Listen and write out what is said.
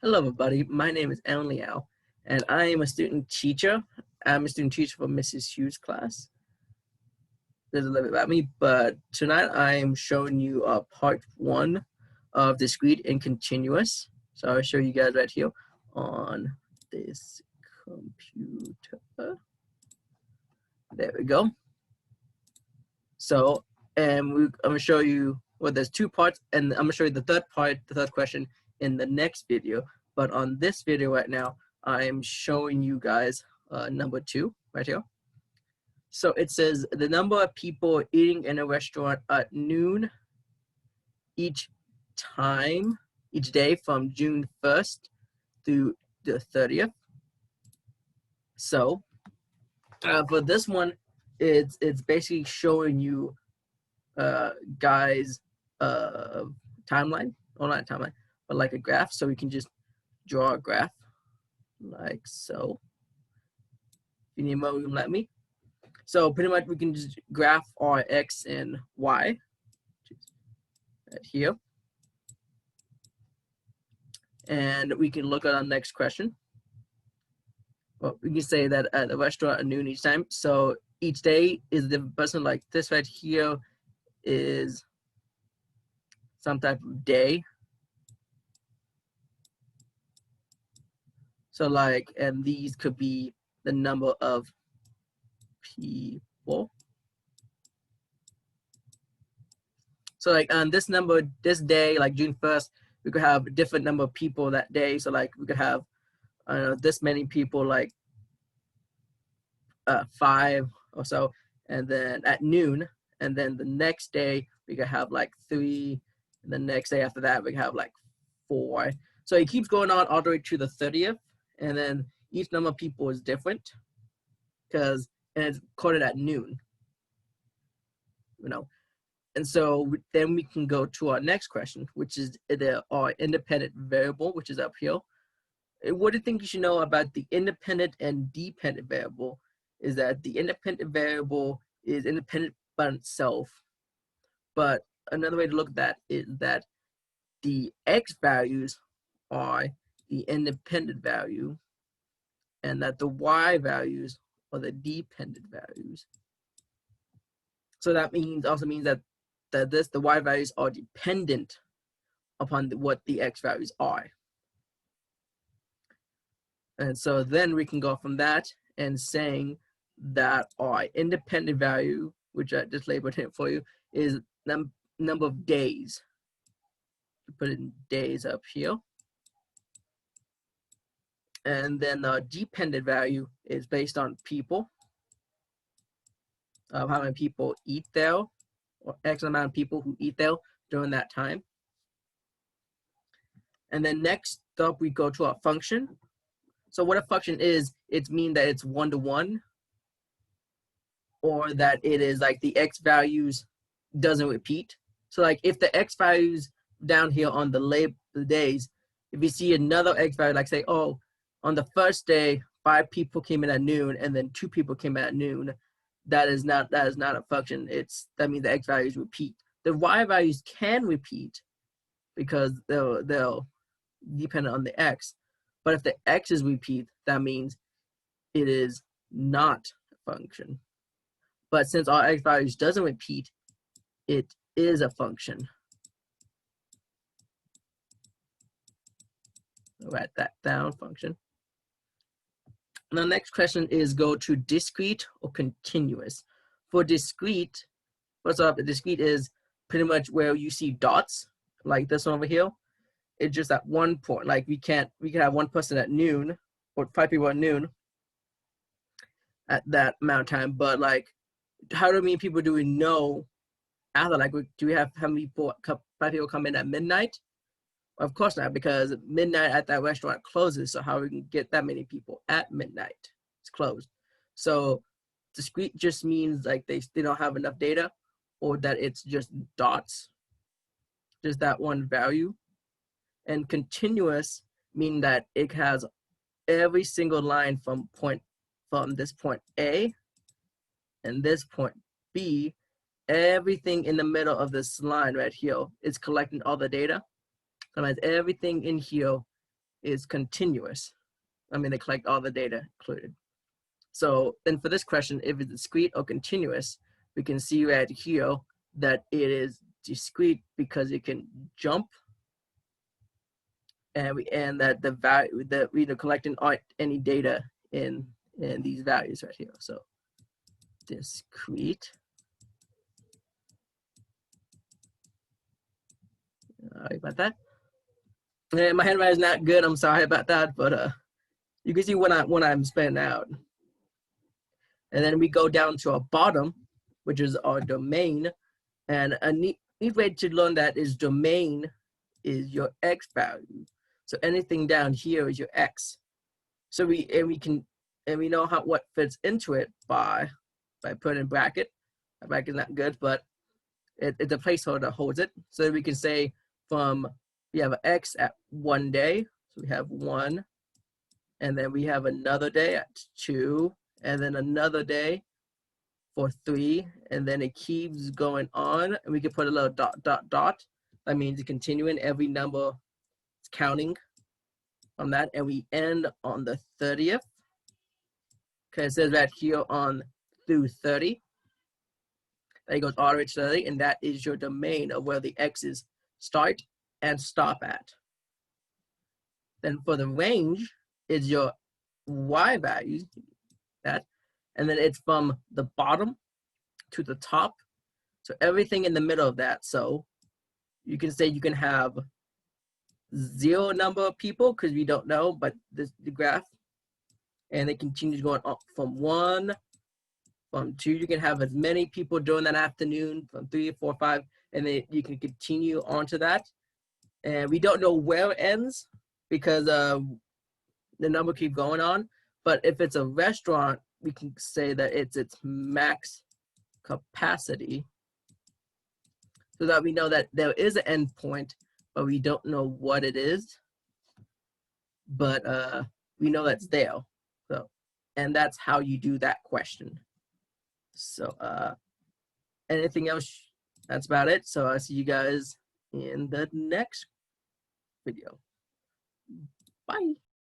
Hello, everybody. My name is Alan Liao, and I am a student teacher. I'm a student teacher for Mrs. Hughes' class. There's a little bit about me, but tonight I am showing you part one of discrete and continuous. So I'll show you guys right here on this computer. There we go. So, I'm going to show you, well, there's two parts, and I'm going to show you the third part, the third question in the next video. But on this video right now, I am showing you guys number 2 right here. So it says the number of people eating in a restaurant at noon each day from June 1st through the 30th. So for this one, it's basically showing you guys timeline, or not timeline, but like a graph. So we can just draw a graph like so. If you need more, you can let me. So pretty much we can just graph our X and Y right here. And we can look at our next question. Well, we can say that at a restaurant at noon each time. So each day is the person, like this right here is some type of day. So like, and these could be the number of people. So like on this number, this day, like June 1st, we could have a different number of people that day. So like we could have, I don't know, this many people, like 5 or so, and then at noon, and then the next day we could have like 3, and the next day after that we could have like 4. So it keeps going on all the way to the 30th, and then each number of people is different because it's coded at noon, you know. And so then we can go to our next question, which is our independent variable, which is up here. What do you think you should know about the independent and dependent variable? Is that the independent variable is independent by itself, but another way to look at that is that the X values are the independent value, and that the Y values are the dependent values. So that also means that the Y values are dependent upon what the X values are. And so then we can go from that and saying that our independent value, which I just labeled it for you, is number of days. Put it in days up here. And then the dependent value is based on people, how many people eat there, or X amount of people who eat there during that time. And then next up, we go to our function. So what a function is, it means that it's 1-to-1, or that it is like the X values doesn't repeat. So like if the X values down here on the days, if you see another X value, like say, oh, on the first day, 5 people came in at noon, and then 2 people came in at noon, that is not a function. That means the X values repeat. The Y values can repeat because they'll depend on the X. But if the X's repeat, that means it is not a function. But since our X values doesn't repeat, it is a function. I'll write that down, function. And the next question is go to discrete or continuous. For discrete, what's up? Discrete is pretty much where you see dots, like this one over here. It's just at one point. Like we can have one person at noon, or 5 people at noon at that amount of time. But like, how many people do we know after? Like, do we have how many people? 5 people come in at midnight? Of course not, because midnight at that restaurant closes. So how we can get that many people at midnight? It's closed. So discrete just means like they don't have enough data, or that it's just dots, just that one value. And continuous mean that it has every single line from this point A and this point B, everything in the middle of this line right here is collecting all the data. Sometimes everything in here is continuous. I mean, they collect all the data included. So then for this question, if it's discrete or continuous, we can see right here that it is discrete because it can jump, and that the value that we're collecting aren't any data in these values right here. So discrete. Sorry about that. And my handwriting is not good. I'm sorry about that, but you can see when I'm spelling out. And then we go down to our bottom, which is our domain. And a neat way to learn that is domain is your x value. So anything down here is your x. So we know what fits into it by putting bracket. A bracket is not good, but it's a placeholder that holds it. So we can say we have an x at 1 day, so we have 1, and then we have another day at 2, and then another day for 3, and then it keeps going on, and we can put a little dot, dot, dot. That means it's continuing, every number is counting on that, and we end on the 30th. Okay, it says right here on through 30. That goes all the way to 30, and that is your domain of where the x's start and stop at. Then for the range is your y values, that, and then it's from the bottom to the top. So everything in the middle of that. So you can say you can have 0 number of people because we don't know, but the graph, and it continues going up from 1, from 2. You can have as many people during that afternoon, from 3, 4, 5, and then you can continue onto that. And we don't know where it ends because the number keeps going on. But if it's a restaurant, we can say that it's its max capacity, so that we know that there is an end point, but we don't know what it is. But we know that's there. So, and that's how you do that question. So anything else? That's about it. So I'll see you guys in the next video. Bye.